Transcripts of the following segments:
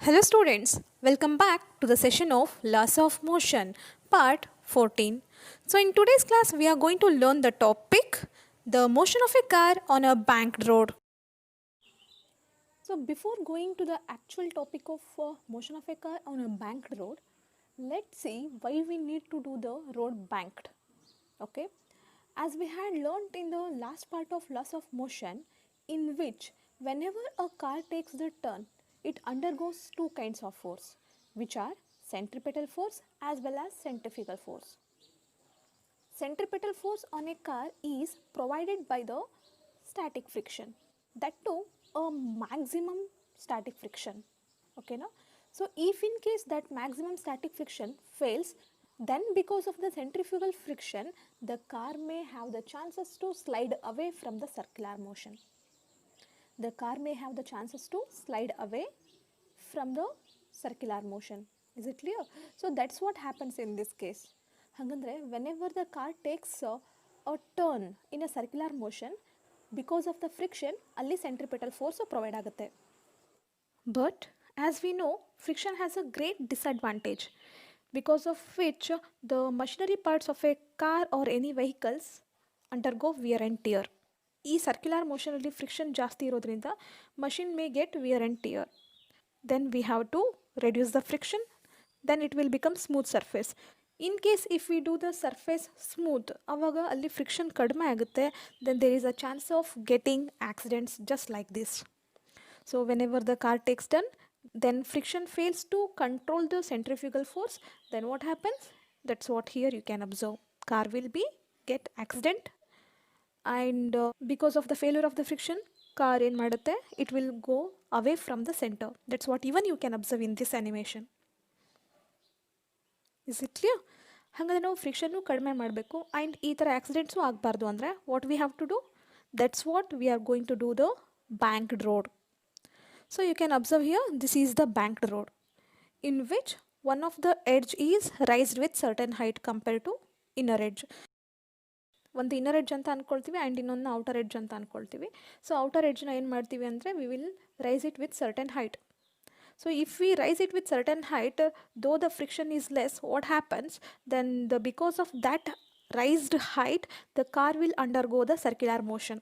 Hello students, welcome back to the session of Laws of Motion, part 14. So in today's class we are going to learn the topic, the motion of a car on a banked road. So before going to the actual topic of motion of a car on a banked road, let's see why we need to do the road banked. Okay, as we had learnt in the last part of laws of motion, in which whenever a car takes the turn, it undergoes two kinds of force, which are centripetal force as well as centrifugal force. Centripetal force on a car is provided by the static friction, that too a maximum static friction. Okay, now so if in case that maximum static friction fails, then because of the centrifugal friction the car may have the chances to slide away from the circular motion. The car may have the chances to slide away from the circular motion. Is it clear? So that's what happens in this case. Hangandre, whenever the car takes a turn in a circular motion, because of the friction, alli centripetal force provide agutte. But as we know, friction has a great disadvantage, because of which the machinery parts of a car or any vehicles undergo wear and tear. ಈ circular ಮೋಷನಲ್ಲಿ friction ಜಾಸ್ತಿ ಇರೋದ್ರಿಂದ machine may get wear and tear. Then we have to reduce the friction, then it will become smooth surface. In case if we do the surface smooth, ಆವಾಗ ಅಲ್ಲಿ friction ಕಡಿಮೆ ಆಗುತ್ತೆ, then there is a chance of getting accidents just like this. So whenever the car takes turn, then friction fails to control the centrifugal force, then what happens? That's what here you can observe. Car will be get accident, and because of the failure of the friction, car in madutte, it will go away from the center. That's what even you can observe in this animation. Is it clear? ಹಾಗಾದ್ರೆ ನಾವು ಫ್ರಿಕ್ಷನ್ನು ಕಡಿಮೆ ಮಾಡಬೇಕು and ಈ ಥರ accidents ಆಗಬಾರ್ದು ಅಂದರೆ what we have to do, that's what we are going to do the banked road. So you can observe here, this is the banked road, in which one of the edge is raised with certain height compared to inner edge. ಒಂದು inner edge ಅಂತ ಅಂದ್ಕೊಳ್ತೀವಿ and ಇನ್ನೊಂದು outer edge ಅಂತ ಅಂದ್ಕೊಳ್ತೀವಿ. So outer ಎಡ್ಜ್ನ ಏನು ಮಾಡ್ತೀವಿ ಅಂದರೆ we will rise it with certain height. So if we rise it with certain height, though the friction is less, what happens then because of that raised height the car will undergo the circular motion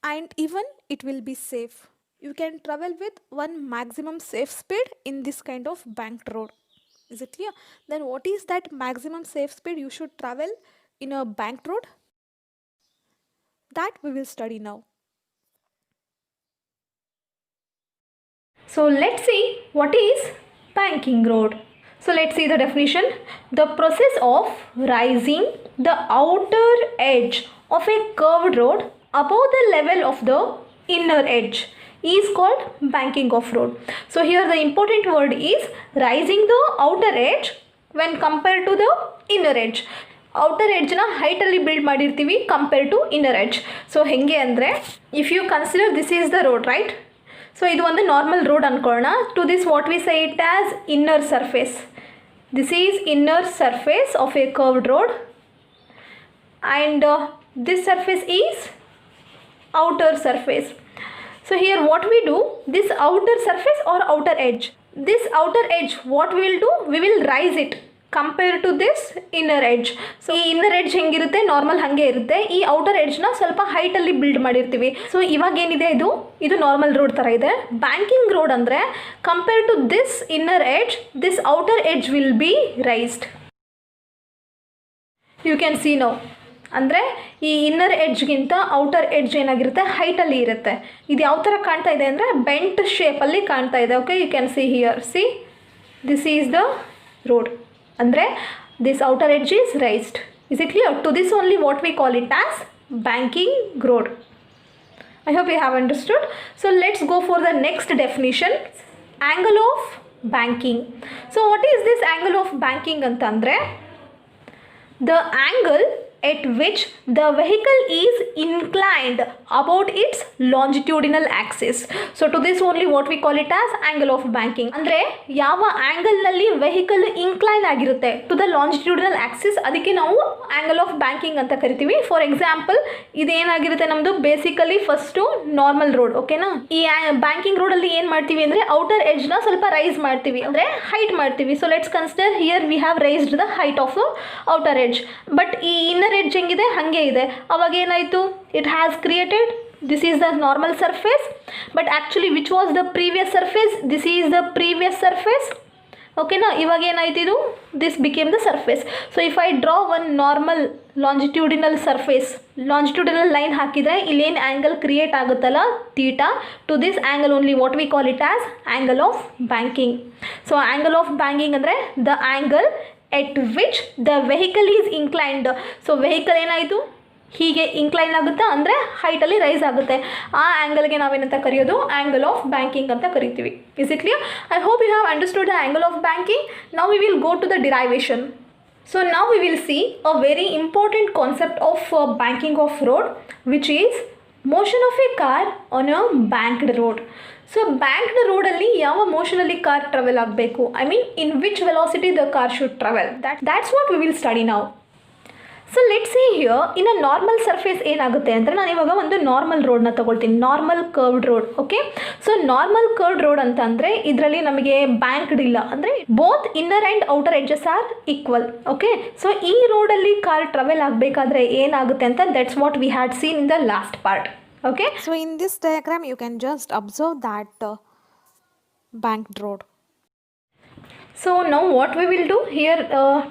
and even it will be safe. You can travel with one maximum safe speed in this kind of banked road. Is it clear? Then what is that maximum safe speed you should travel in a banked road? That we will study now. So let's see what is banking road. So let's see the definition. The process of rising the outer edge of a curved road above the level of the inner edge is called banking of road. So here the important word is rising the outer edge when compared to the inner edge. Outer ಎಡ್ಜ್ನ ಹೈಟಲ್ಲಿ build ಮಾಡಿರ್ತೀವಿ compare to inner edge. So ಹೆಂಗೆ ಅಂದರೆ, if you consider this is the road, right? So ಇದು ಒಂದು normal road ಅಂದ್ಕೊಳ್ಳೋಣ. To this what we say it as inner surface. This is inner surface of a curved road and this surface is outer surface. So here what we do, this outer surface or outer edge, this outer edge what we will do, we will rise it compared to this inner edge. So ಈ inner edge ಹೆಂಗಿರುತ್ತೆ, normal ಹಾಗೆ ಇರುತ್ತೆ. ಈ outer ಎಡ್ಜ್ನ ಸ್ವಲ್ಪ ಹೈಟಲ್ಲಿ build ಮಾಡಿರ್ತೀವಿ. So ಇವಾಗ ಏನಿದೆ, ಇದು ನಾರ್ಮಲ್ ರೋಡ್ ಥರ ಇದೆ. ಬ್ಯಾಂಕಿಂಗ್ ರೋಡ್ ಅಂದರೆ compare to this inner edge, this outer edge will be raised. You can see now, ಅಂದರೆ ಈ ಇನ್ನರ್ ಎಡ್ಜ್ಗಿಂತ ಔಟರ್ ಎಡ್ಜ್ ಏನಾಗಿರುತ್ತೆ, ಹೈಟಲ್ಲಿ ಇರುತ್ತೆ. ಇದು ಯಾವ ಥರ ಕಾಣ್ತಾ ಇದೆ ಅಂದರೆ ಬೆಂಟ್ ಶೇಪಲ್ಲಿ ಕಾಣ್ತಾ ಇದೆ. Okay, you can see here, see this is the road. ಅಂದರೆ this outer edge is raised. Is it clear? To this only what we call it as banking road. I hope you have understood. So let's go for the next definition, angle of banking. So what is this angle of banking ಅಂತಂದರೆ, the angle at which the vehicle is inclined about its longitudinal axis. So to this only what we call it as angle of banking. ಅಂದರೆ ಯಾವ ಆ್ಯಂಗಲ್ನಲ್ಲಿ vehicle incline ಆಗಿರುತ್ತೆ to the longitudinal Axis, ಅದಕ್ಕೆ ನಾವು angle of banking ಅಂತ ಕರಿತೀವಿ. For example ಇದೇನಾಗಿರುತ್ತೆ ನಮ್ಮದು basically first normal road, ಓಕೆನಾ. ಈ ಬ್ಯಾಂಕಿಂಗ್ ರೋಡಲ್ಲಿ ಏನು ಮಾಡ್ತೀವಿ ಅಂದರೆ ಔಟರ್ ಎಡ್ಜ್ನ ಸ್ವಲ್ಪ ರೈಸ್ ಮಾಡ್ತೀವಿ, ಅಂದರೆ ಹೈಟ್ ಮಾಡ್ತೀವಿ. So let's consider here we have raised the height of outer edge. But ಈ ಇನ್ನರ್ ಎಡ್ಜ್ ಹೆಂಗಿದೆ ಹಾಗೆ ಇದೆ. ಅವಾಗ ಏನಾಯಿತು, it has created this is the normal surface, but actually which was the previous surface, this is the previous surface, okay na. ಇವಾಗ ಏನಾಯ್ತು ಇದು, this became the surface. So if I draw one normal longitudinal surface, longitudinal line ಹಾಕಿದ್ರೆ ಇಲ್ಲೇನು angle create ಆಗುತ್ತಲ್ಲ theta, to this angle only what we call it as angle of banking. So angle of banking ಅಂದರೆ the angle at which the vehicle is inclined. So vehicle ಏನಾಯಿತು ಹೀಗೆ incline ಆಗುತ್ತಾ ಅಂದರೆ ಹೈಟಲ್ಲಿ rice ಆಗುತ್ತೆ. ಆ ಆ್ಯಂಗಲ್ಗೆ ನಾವೇನಂತ ಕರೆಯೋದು, ಆ್ಯಂಗಲ್ ಆಫ್ ಬ್ಯಾಂಕಿಂಗ್ ಅಂತ ಕರಿತೀವಿ. Is it clear? I hope you have understood the angle of banking. Now we will go to the derivation. So now we will see a very important concept of banking of road, which is motion of a car on a banked road. So banked ರೋಡಲ್ಲಿ ಯಾವ ಮೋಷನಲ್ಲಿ car travel ಆಗಬೇಕು, I mean in which velocity the car should travel, that's what we will study ನಾವು. So let see here in a normal surface ಏನಾಗುತ್ತೆ ಅಂದರೆ, ನಾನು ಇವಾಗ ಒಂದು ನಾರ್ಮಲ್ ರೋಡ್ನ ತೊಗೊಳ್ತೀನಿ, normal curved road. Okay, so normal curved road ಅಂತ ಅಂದರೆ ಇದರಲ್ಲಿ ನಮಗೆ ಬ್ಯಾಂಕ್ಡ್ ಇಲ್ಲ, ಅಂದರೆ both inner and outer edges are equal. Okay, so ಈ ರೋಡಲ್ಲಿ ಕಾರ್ ಟ್ರಾವೆಲ್ ಆಗಬೇಕಾದ್ರೆ ಏನಾಗುತ್ತೆ ಅಂತ, that's what we had seen in the last part. Okay, So in this diagram you can just observe that banked road. so now what we will do here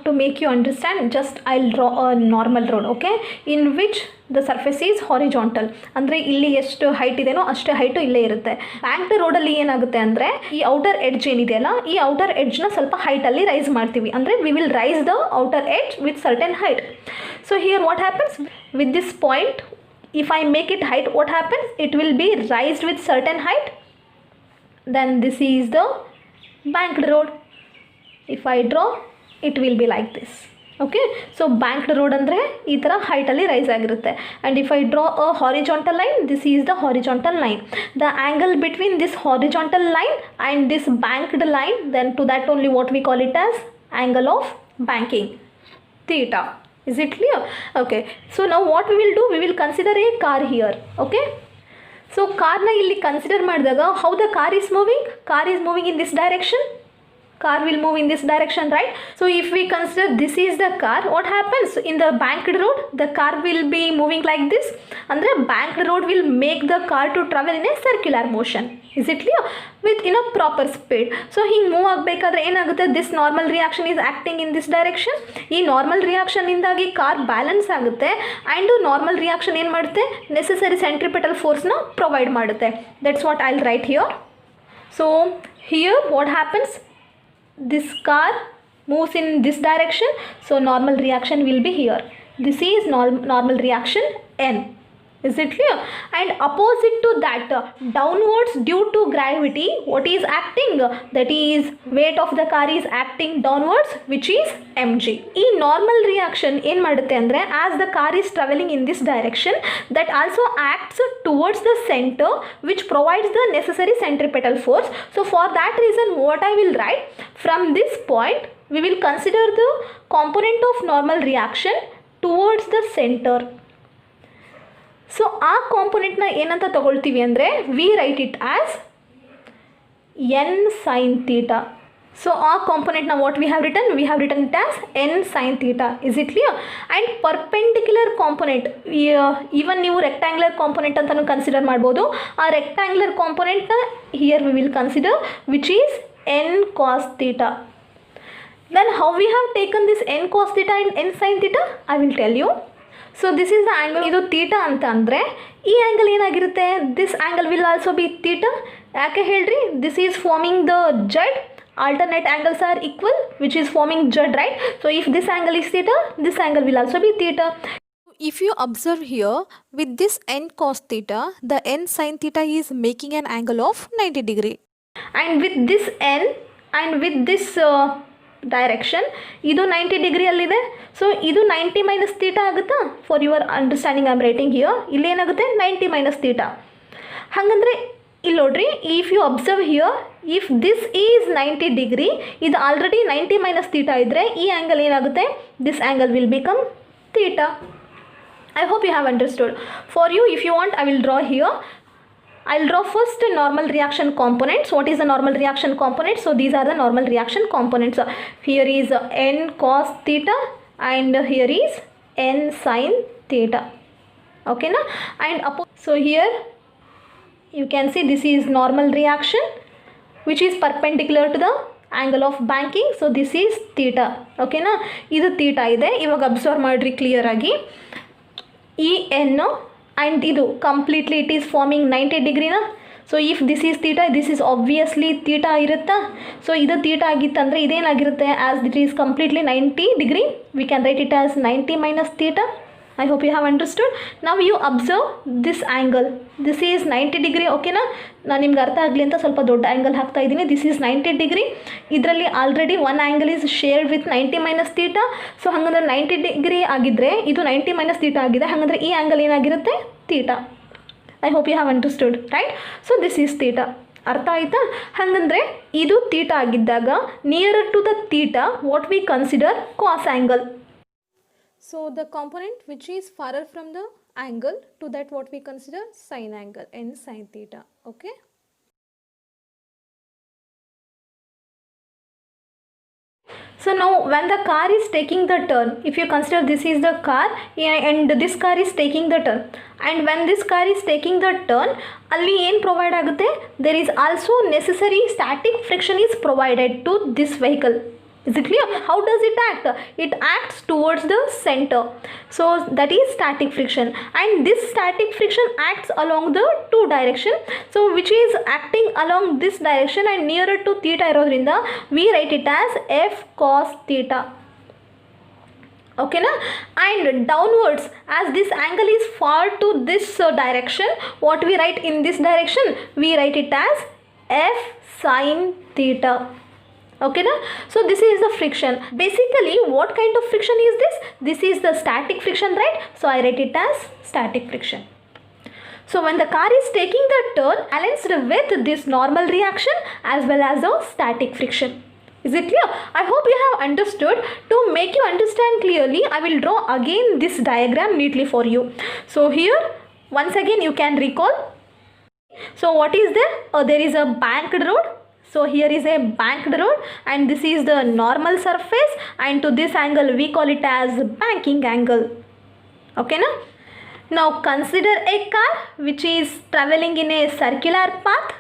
to make you understand, just I'll draw a normal road, okay, in which the surface is horizontal. ಅಂದರೆ ಇಲ್ಲಿ ಎಷ್ಟು height ಇದೆನೋ ಅಷ್ಟೇ height ಇಲ್ಲೇ ಇರುತ್ತೆ. ಬ್ಯಾಂಕ್ಡ್ ರೋಡಲ್ಲಿ ಏನಾಗುತ್ತೆ ಅಂದರೆ ಈ ಔಟರ್ ಎಡ್ಜ್ ಏನಿದೆಯಲ್ಲ, ಈ ಔಟರ್ ಎಡ್ಜ್ನ ಸ್ವಲ್ಪ ಹೈಟಲ್ಲಿ ರೈಸ್ ಮಾಡ್ತೀವಿ, ಅಂದರೆ we will rise the outer edge with certain height. So here what happens with this point, if I make it height, what happens, it will be raised with certain height, then this is the banked road. If I draw, it will be like this. Okay, so banked road ಅಂದರೆ ಈ ಥರ ಹೈಟಲ್ಲಿ rise ಆಗಿರುತ್ತೆ. And if I draw a horizontal line, this is the horizontal line. The angle between this horizontal line and this banked line, then to that only what we call it as angle of banking, theta. Is it clear? Okay, so now what we will do, we will consider a car here. Okay, so car na illi consider ಮಾಡಿದಾಗ how the car is moving in this direction, car will move in this direction, right? So if we consider this is the car, what happens in the banked road, the car will be moving like this, andre banked road will make the car to travel in a circular motion. Is it clear? With in a proper speed. So ಹಿಂಗೆ move ಆಗಬೇಕಾದ್ರೆ ಏನಾಗುತ್ತೆ, this normal reaction is acting in this direction. ಈ normal ರಿಯಾಕ್ಷನ್ನಿಂದಾಗಿ car balance ಆಗುತ್ತೆ, and normal reaction ಏನು ಮಾಡುತ್ತೆ, necessary centripetal ಫೋರ್ಸ್ನ provide ಮಾಡುತ್ತೆ. That's what I will write here. So here what happens, this car moves in this direction, so normal reaction will be here. This is normal reaction N. Is it clear? And opposite to that, downwards due to gravity, what is acting, that is weight of the car is acting downwards, which is mg. ಈ normal reaction ಏನು ಮಾಡುತ್ತೆ ಅಂದರೆ, as the car is traveling in this direction, that also acts towards the center, which provides the necessary centripetal force. So for that reason what I will write, from this point we will consider the component of normal reaction towards the center. So ಆ ಕಾಂಪೊನೆಂಟ್ನ ಏನಂತ ತಗೊಳ್ತೀವಿ ಅಂದರೆ, we write it as N sine theta. So ಆ ಕಾಂಪೊನೆಂಟ್ನ what we have written it as N sine theta. Is it clear? And perpendicular component, even ನೀವು rectangular component ಅಂತಲೂ consider ಮಾಡ್ಬೋದು. ಆ ರೆಕ್ಟ್ಯಾಂಗ್ಯುಲರ್ ಕಾಂಪೊನೆಂಟ್ನ here we will consider, which is N cos theta. Then how we have taken this N cos theta and N sine theta, I will tell you. So this is the angle, ಇದು theta ಅಂತ ಅಂದರೆ ಈ angle ಏನಾಗಿರುತ್ತೆ, this angle will also be theta. ಯಾಕೆ ಹೇಳ್ರಿ, this is forming the Z, alternate angles are equal, which is forming Z, right? So if this angle is theta, this angle will also be theta. If you observe here, with this n cos theta, the n sin theta is making an angle of 90 degree. And with this n and with this direction, ಇದು 90 ಡಿಗ್ರಿಯಲ್ಲಿದೆ. So ಇದು 90 minus theta ಆಗುತ್ತಾ? For your understanding I am writing here. ಇಲ್ಲೇನಾಗುತ್ತೆ 90 minus theta. ಹಾಗಂದರೆ ಇಲ್ಲಿ ನೋಡ್ರಿ, if you observe here, if this is 90 degree, ಇದು already 90 minus theta ಇದ್ದರೆ ಈ ಆ್ಯಂಗಲ್ ಏನಾಗುತ್ತೆ? This angle will become theta. I hope you have understood. For you, if you want, I will draw here. I'll draw first normal reaction components. What is the normal reaction components? So these are the normal reaction components. Here is n cos theta and here is n sin theta. Okay na? And so here you can see this is normal reaction which is perpendicular to the angle of banking. So this is theta. Okay na? Idu theta ide. Ivaga observe madri clear agi. ಈ ಎನ್ನು and ಇದು completely it is forming 90 ಡಿಗ್ರಿನ. So if this is theta, this is obviously theta ಇರುತ್ತಾ. So ಇದು theta ಆಗಿತ್ತಂದರೆ ಇದೇನಾಗಿರುತ್ತೆ? As it is completely 90 degree, we can write it as 90 minus theta. I hope you have understood. ನಾವು you observe this angle, this is 90 degree. ಓಕೆನಾ? ನಾನು ನಿಮ್ಗೆ ಅರ್ಥ ಆಗಲಿ ಅಂತ ಸ್ವಲ್ಪ ದೊಡ್ಡ ಆ್ಯಂಗಲ್ ಹಾಕ್ತಾ ಇದ್ದೀನಿ. This is 90 degree. ಇದರಲ್ಲಿ already one angle is shared with 90 minus theta. So ಹಾಗಂದ್ರೆ 90 ಡಿಗ್ರಿ ಆಗಿದ್ದರೆ ಇದು 90 ಮೈನಸ್ ತೀಟಾ ಆಗಿದೆ. ಹಾಗಂದ್ರೆ ಈ ಆ್ಯಂಗಲ್ ಏನಾಗಿರುತ್ತೆ? Theta. I hope you have understood, right? So this is theta. ಅರ್ಥ ಆಯಿತಾ? ಹಾಗಂದರೆ ಇದು ತೀಟಾ ಆಗಿದ್ದಾಗ nearer to the theta what we consider cos angle. So the component which is farther from the angle, to that what we consider sine angle, n sin theta. Okay. So now when the car is taking the turn, if you consider this is the car and this car is taking the turn, and when this car is taking the turn, ಅಲ್ಲಿ ಏನು provide ಆಗುತ್ತೆ? there is also necessary static friction is provided to this vehicle. Is it clear? How does it act? It acts towards the center. So that is static friction, and this static friction acts along the two direction. So which is acting along this direction and nearer to theta irodrinda we write it as f cos theta. Okay na? And downwards, as this angle is far to this direction, what we write in this direction? We write it as f sin theta. Okay na? So this is the friction. Basically what kind of friction is this? This is the static friction, right? So I write it as static friction. So when the car is taking the turn balanced with this normal reaction as well as the static friction. Is it clear? I hope you have understood. To make you understand clearly, I will draw again this diagram neatly for you. So here once again you can recall. So what is there? There is a banked road. So here is a banked road and this is the normal surface, and to this angle we call it as banking angle. Okay na? Now consider a car which is traveling in a circular path,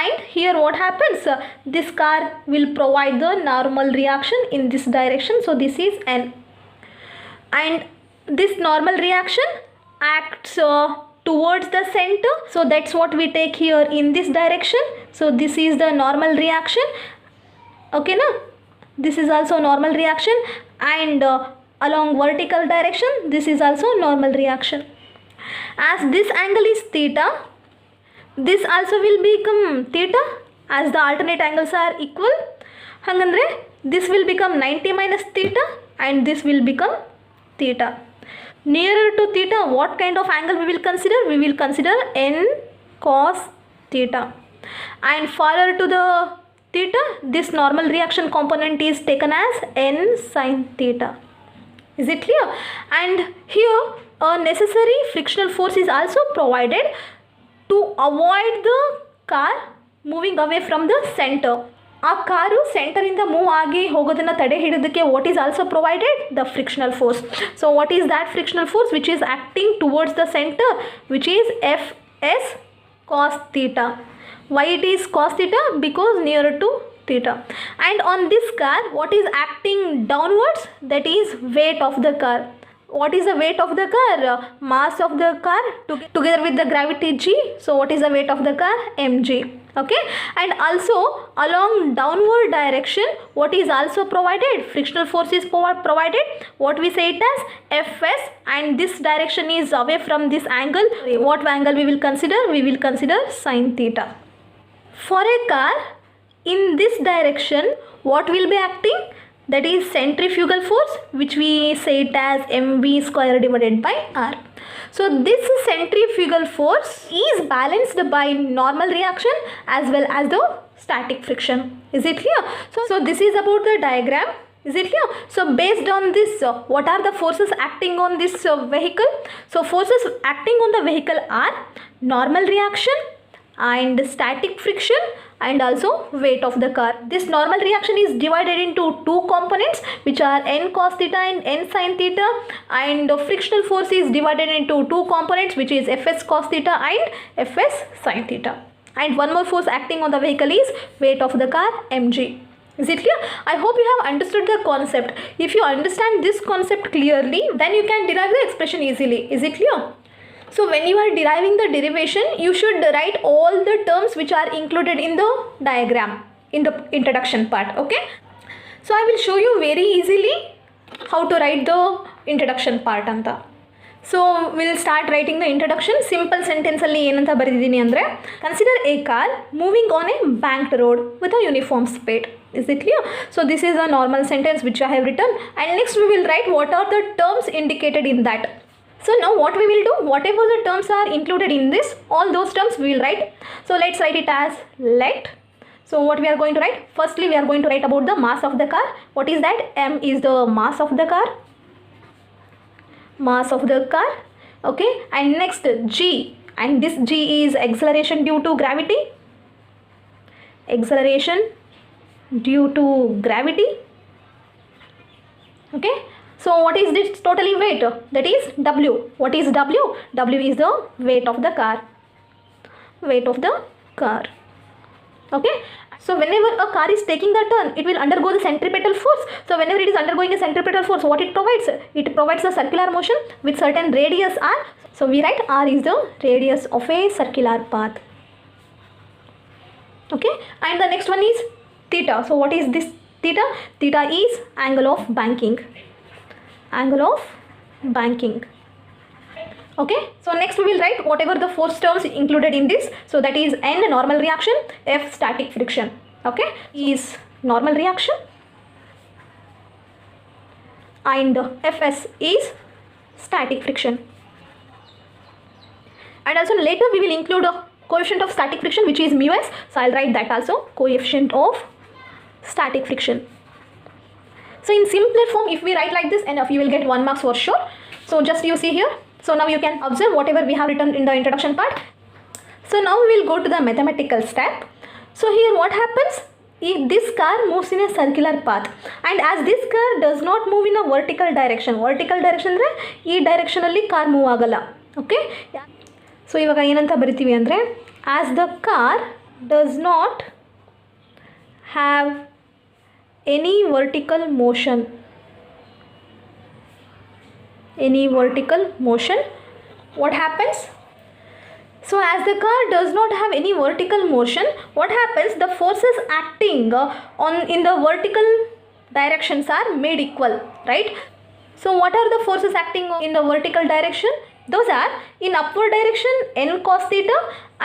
and here what happens? This car will provide the normal reaction in this direction. So this is N, and this normal reaction acts towards the center. So that's what we take here in this direction. So this is the normal reaction. Okay na? This is also normal reaction, and along vertical direction this is also normal reaction. As this angle is theta, this also will become theta as the alternate angles are equal. Hangandre this will become 90 minus theta and this will become theta. Nearer to theta, what kind of angle we will consider? We will consider n cos theta. And farther to the theta, this normal reaction component is taken as n sin theta. Is it clear? And here a necessary frictional force is also provided to avoid the car moving away from the center. ಆ car ಸೆಂಟರಿಂದ move ಆಗಿ ಹೋಗೋದನ್ನು ತಡೆ ಹಿಡಿಯೋದಕ್ಕೆ what is also provided? The frictional force. So what is that frictional force which is acting towards the centre, which is F S cos theta. Why it is cos theta? Because nearer to theta. And on this car what is acting downwards? That is weight of the car. What is the weight of the car? Mass of the car together with the gravity g. So what is the weight of the car? mg. Okay. And also along downward direction what is also provided? Frictional force is provided. What we say it as fs, and this direction is away from this angle. What angle we will consider? We will consider sin theta. For a car, in this direction, what will be acting? That is centrifugal force, which we say it as mv square divided by r. So this centrifugal force is balanced by normal reaction as well as the static friction. Is it clear? So this is about the diagram. Is it clear? So based on this, what are the forces acting on this vehicle? So forces acting on the vehicle are normal reaction and static friction and also weight of the car. This normal reaction is divided into two components, which are n cos theta and n sin theta, and the frictional force is divided into two components, which is fs cos theta and fs sin theta. And one more force acting on the vehicle is weight of the car, mg. Is it clear? I hope you have understood the concept. If you understand this concept clearly, then you can derive the expression easily. Is it clear? So when you are deriving the derivation, you should write all the terms which are included in the diagram in the introduction part. Okay? So I will show you very easily how to write the introduction part anta. So we'll start writing the introduction. Simple sentence alli ಏನಂತ ಬರೆದಿದ್ದೀನಿ ಅಂದರೆ, consider a car moving on a banked road with a uniform speed. Is it clear? So this is a normal sentence which I have written, and next we will write what are the terms indicated in that. So now what we will do, whatever the terms are included in this, all those terms we will write. So let's write it as let. So what we are going to write? Firstly, we are going to write about the mass of the car. What is that? M is the mass of the car. Mass of the car. Okay. And next G. And this G is acceleration due to gravity. Acceleration due to gravity. Okay. So what is this totally weight? That is W. What is W? W is the weight of the car. Weight of the car. Okay. So whenever a car is taking the turn, it will undergo the centripetal force. So whenever it is undergoing a centripetal force, what it provides? It provides a circular motion with certain radius r. So we write r is the radius of a circular path. Okay. And the next one is theta. So what is this theta? Theta is angle of banking. Angle of banking. Okay. So next we will write whatever the force terms included in this. So that is N normal reaction, F static friction. Okay. Is normal reaction and Fs is static friction. And also later we will include a coefficient of static friction, which is mu s. So I'll write that also, coefficient of static friction. So in simpler form, if we write like this, enough, you will get 1 marks for sure. So just you see here. So now you can observe whatever we have written in the introduction part. So now we will go to the mathematical step. So here what happens? If this car moves in a circular path, and as this car does not move in a vertical direction ಅಂದ್ರೆ ಈ direction ಅಲ್ಲಿ car move ಆಗಲ್ಲ. Okay. So ಇವಾಗ ಏನಂತ ಬರಿತೀವಿ ಅಂದರೆ, as the car does not have any vertical motion, what happens? So as the car does not have any vertical motion, what happens? The forces acting in the vertical directions are made equal, right? So what are the forces acting in the vertical direction? Those are in upward direction n cos theta,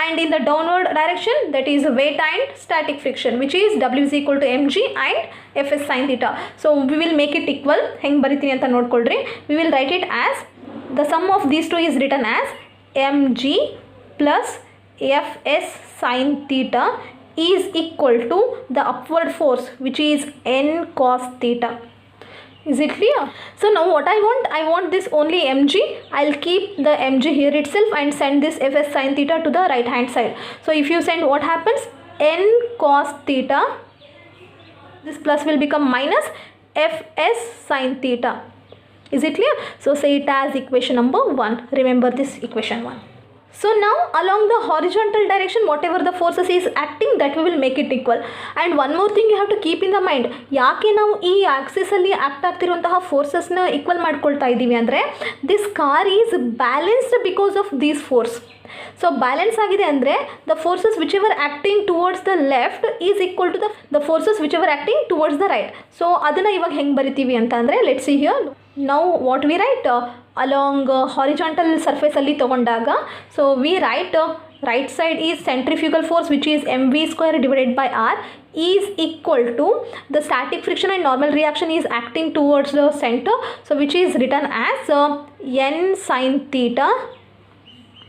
and in the downward direction, that is weight and static friction, which is W is equal to mg and Fs sin theta. So we will make it equal. Heng bariತೀನಿ ಅಂತ ನೋಡ್ಕೊಳ್ರಿ. We will write it as, the sum of these two is written as mg plus Fs sin theta is equal to the upward force, which is n cos theta. Is it clear? So now what I want this only mg. I'll keep the mg here itself and send this Fs sin theta to the right hand side. So if you send, what happens? N cos theta, this plus will become minus Fs sin theta. Is it clear? So say it as equation number 1. Remember this equation 1. So now along the horizontal direction, whatever the forces is acting, that we will make it equal. And one more thing you have to keep in the mind, ಯಾಕೆ ನಾವು ಈ axis ಅಲ್ಲಿ act ಆಗ್ತಿರುವಂತಹ forces ನ equal ಮಾಡ್ಕೊಳ್ತಾ ಇದ್ದೀವಿ ಅಂದ್ರೆ, this car is balanced because of these force. So balance ಆಗಿದೆ ಅಂದರೆ the forces which ever acting towards the left is equal to the forces which ever acting towards the right. So ಅದನ್ನು ಇವಾಗ ಹೆಂಗೆ ಬರಿತೀವಿ ಅಂತ ಅಂದರೆ, let's see here. Now what we write along horizontal ಸರ್ಫೇಸಲ್ಲಿ ತೊಗೊಂಡಾಗ, so we write right side is centrifugal force, which is mv square divided by r, is equal to the static friction and normal reaction is acting towards the center, so which is written as n sin theta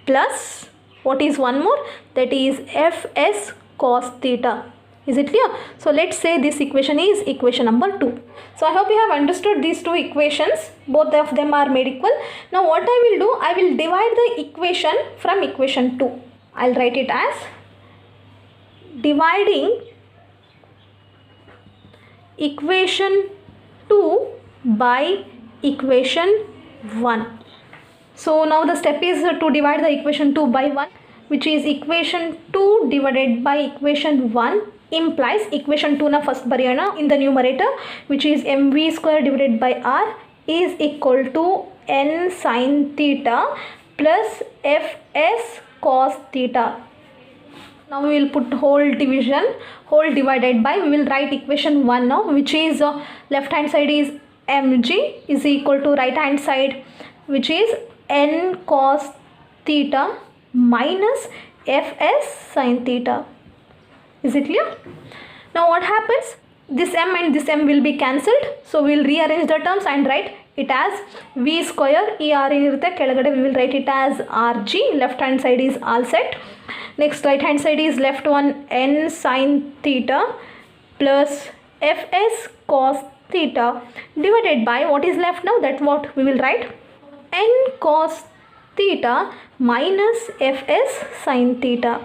plus what is one more, that is fs cos theta. Is it clear? So let's say this equation is equation number 2. So I hope you have understood these two equations. Both of them are made equal. Now what I will do, I will divide the equation from equation 2. I'll write it as dividing equation 2 by equation 1. So now the step is to divide the equation 2 by 1, which is equation 2 divided by equation 1 implies equation 2 na first bariyana in the numerator, which is mv square divided by r is equal to n sin theta plus fs cos theta. Now we will put whole divided by, we will write equation 1 now, which is left hand side is mg is equal to right hand side, which is n cos theta minus fs sin theta. Is it clear? Now what happens? This m and this m will be cancelled. So we will rearrange the terms and write it as v square. Er irutte kelagade we will write it as rg. Left hand side is all set. Next right hand side is left one n sin theta plus fs cos theta divided by what is left now, that what we will write n cos theta minus fs sin theta.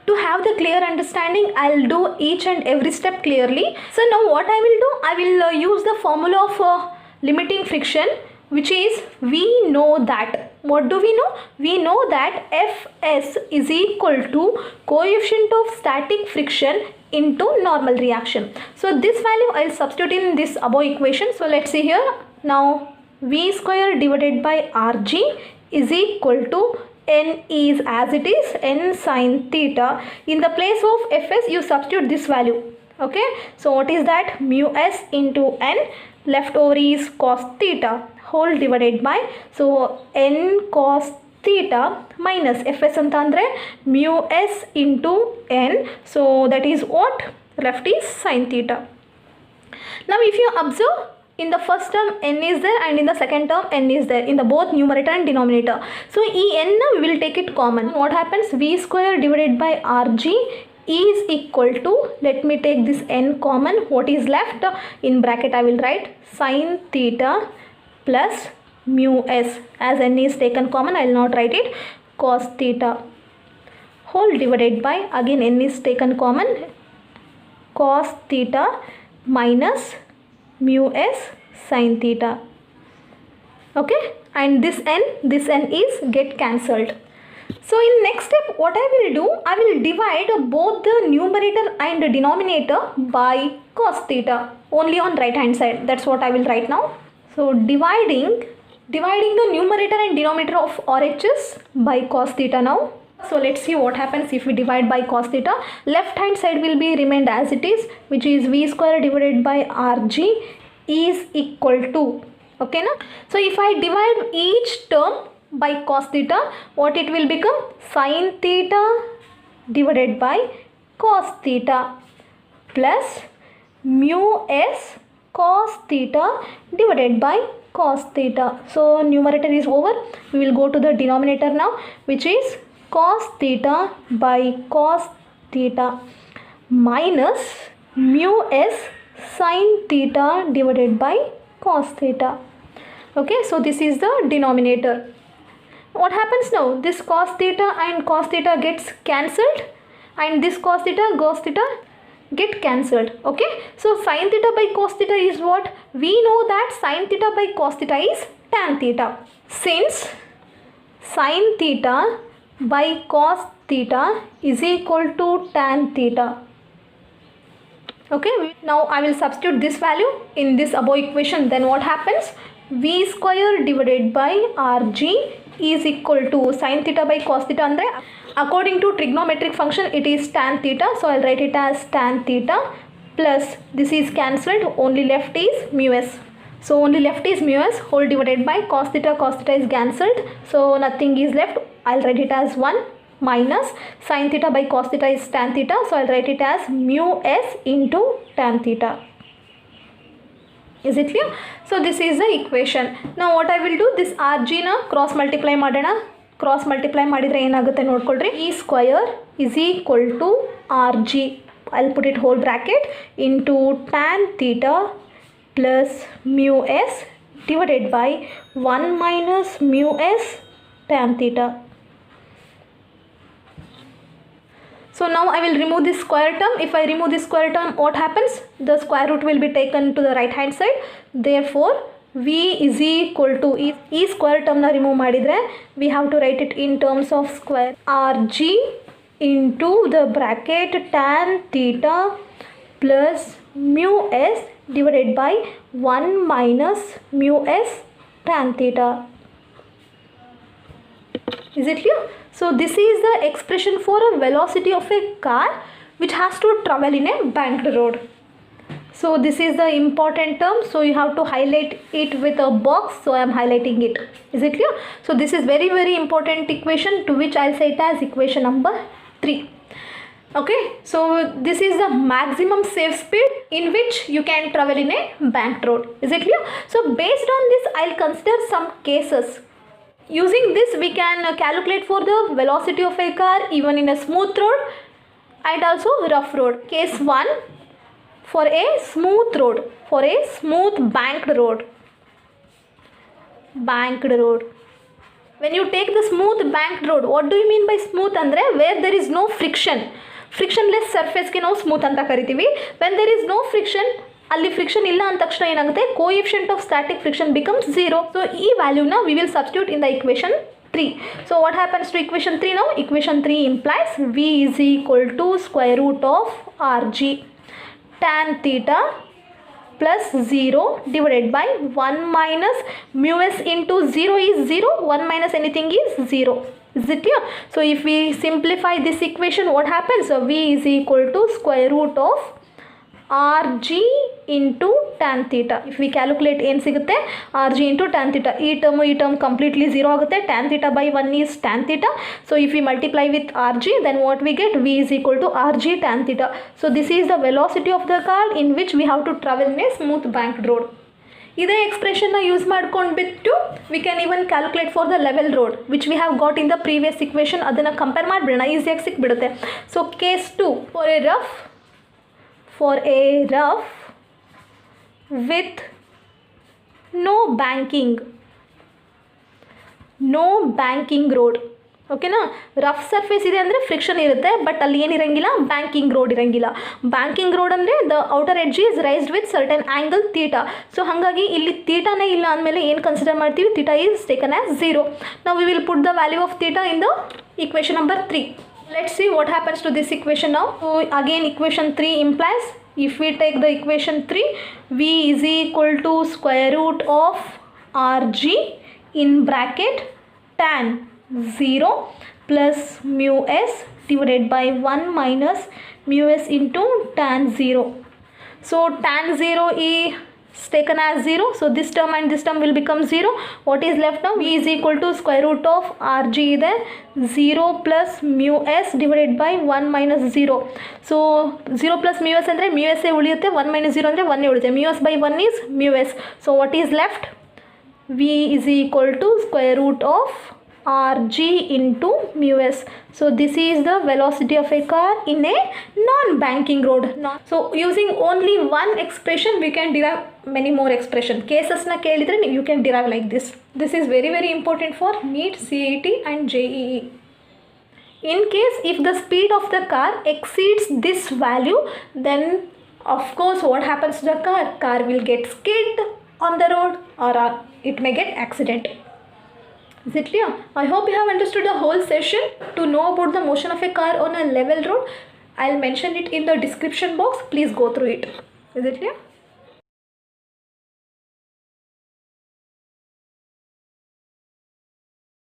To have the clear understanding, I'll do each and every step clearly. So now what I will do, I will use the formula of limiting friction, which is we know that. What do we know? We know that Fs is equal to coefficient of static friction into normal reaction. So this value I'll substitute in this above equation. So let's see here. Now v square divided by rg is equal to n is as it is n sin theta. In the place of fs you substitute this value. Okay, so what is that? Mu s into n, left over is cos theta whole divided by, so n cos theta minus fs anta andre mu s into n, so that is what left is sin theta. Now if you observe, in the first term n is there and in the second term n is there in the both numerator and denominator. So en we will take it common. What happens? V square divided by rg is equal to, let me take this n common, what is left in bracket I will write sin theta plus mu s, as n is taken common I will not write it, cos theta whole divided by, again n is taken common, cos theta minus mu s sin theta. Okay, and this n is get cancelled. So in next step what I will do, I will divide both the numerator and the denominator by cos theta only on right hand side. That's what I will write now. So dividing the numerator and denominator of RHS by cos theta now. So let's see what happens if we divide by cos theta. Left hand side will be remained as it is, which is v square divided by rg is equal to, okay na? So if I divide each term by cos theta, what it will become? Sin theta divided by cos theta plus mu s cos theta divided by cos theta. So numerator is over. We will go to the denominator now, which is cos theta by cos theta minus mu s sin theta divided by cos theta. Okay, so this is the denominator. What happens now? This cos theta and cos theta gets cancelled and this cos theta get cancelled. Okay, so sin theta by cos theta is what? We know that sin theta by cos theta is tan theta. Since sin theta by cos theta is equal to tan theta. Okay, now I will substitute this value in this above equation. Then what happens? V square divided by rg is equal to sin theta by cos theta andre, according to trigonometric function it is tan theta, so I'll write it as tan theta plus this is cancelled, only left is mu s. So only left is mu s whole divided by cos theta is cancelled, so nothing is left. I'll write it as 1 minus sin theta by cos theta is tan theta. So I'll write it as mu s into tan theta. Is it clear? So this is the equation. Now what I will do, this rg na cross multiply ಮಾಡೋಣ. Cross multiply ಮಾಡಿದ್ರೆ ಏನಾಗುತ್ತೆ ನೋಡ್ಕೊಳ್ರಿ. E square is equal to rg, I'll put it whole bracket, into tan theta plus mu s divided by 1 minus mu s tan theta. So now I will remove this square term. If I remove this square term, what happens? The square root will be taken to the right hand side. Therefore, v is equal to e square term na remove madidre, we have to write it in terms of square. Rg into the bracket tan theta plus mu s divided by 1 minus mu s tan theta. Is it clear? So this is the expression for a velocity of a car which has to travel in a banked road. So this is the important term, so you have to highlight it with a box, so I am highlighting it. Is it clear? So this is very important equation, to which I'll say it as equation number 3. Okay, so this is the maximum safe speed in which you can travel in a banked road. Is it clear? So based on this, I'll consider some cases. Using this, we can calculate for the velocity of a car even in a smooth road and also rough road. Case 1, for a smooth road, for a smooth banked road. Banked road. When you take the smooth banked road, what do you mean by smooth? Andre, where there is no friction. Frictionless surface ke ನಾವು smooth ಅಂತ ಕರಿತೀವಿ. When there is no friction, ಅಲ್ಲಿ friction ಇಲ್ಲ ಅಂದ ತಕ್ಷಣ ಏನಾಗುತ್ತೆ, coefficient of static friction becomes 0. So ಈ ವ್ಯಾಲ್ಯೂನ we will substitute in the equation 3. So what happens to equation 3 ನಾವು? Equation 3 implies v is equal to square root of rg tan theta plus 0 divided by 1 minus mu s into 0 is 0, 1 minus anything is 0. Is it clear? So if we simplify this equation, what happens? So v is equal to square root of rg into tan theta. If we calculate ಏನು ಸಿಗುತ್ತೆ, rg into tan theta. ಈ term completely 0 ಆಗುತ್ತೆ. Tan theta by 1 is tan theta. So if we multiply with rg, then what we get? V is equal to rg tan theta. So this is the velocity of the car in which we have to travel in a smooth banked road. ಇದೇ ಎಕ್ಸ್ಪ್ರೆಷನ್ನ use ಮಾಡ್ಕೊಂಡ್ಬಿಟ್ಟು we can even calculate for the level road which we have got in the previous equation. ಅದನ್ನು compare ಮಾಡಿಬಿಡೋಣ, ಈಸಿಯಾಗಿ ಸಿಕ್ಬಿಡುತ್ತೆ. So case 2, for a rough with no banking road. ಓಕೆನಾ? Rough surface ಇದೆ ಅಂದರೆ ಫ್ರಿಕ್ಷನ್ ಇರುತ್ತೆ, ಬಟ್ ಅಲ್ಲಿ ಏನಿರಂಗಿಲ್ಲ, ಬ್ಯಾಂಕಿಂಗ್ ರೋಡ್ ಇರಂಗಿಲ್ಲ. ಬ್ಯಾಂಕಿಂಗ್ ರೋಡ್ ಅಂದರೆ the outer edge is raised with certain angle theta. So ಹಾಗಾಗಿ ಇಲ್ಲಿ ಥೀಟಾನೇ ಇಲ್ಲ ಅಂದಮೇಲೆ ಏನು ಕನ್ಸಿಡರ್ ಮಾಡ್ತೀವಿ? Theta is taken as 0. ನಾವು we will put the value of theta in the equation number 3. Let's see what happens to this equation now. So again equation 3 implies, if we take the equation 3, v is equal to square root of rg in bracket tan 0 plus mu s divided by 1 minus mu s into tan 0. So tan 0 is taken as 0, so this term and this term will become 0. What is left now? V is equal to square root of rg ಇದೆ 0 plus mu s divided by 1 minus 0. So 0 plus mu s ಅಂದರೆ mu s ಉಳಿಯುತ್ತೆ, 1 minus 0 ಅಂದರೆ 1 ಉಳಿಯುತ್ತೆ. mu s by 1 is mu s. So what is left? V is equal to square root of rg into mu s. So this is the velocity of a car in a non-banking road. So using only one expression we can derive many more expression. Cases na kelidre you can derive like this. This is very important for NEET, CET and JEE. In case if the speed of the car exceeds this value, then of course what happens to the car? Car will get skid on the road or it may get accident. Is it clear? I hope you have understood the whole session. To know about the motion of a car on a level road, I'll mention it in the description box. Please go through it. Is it clear?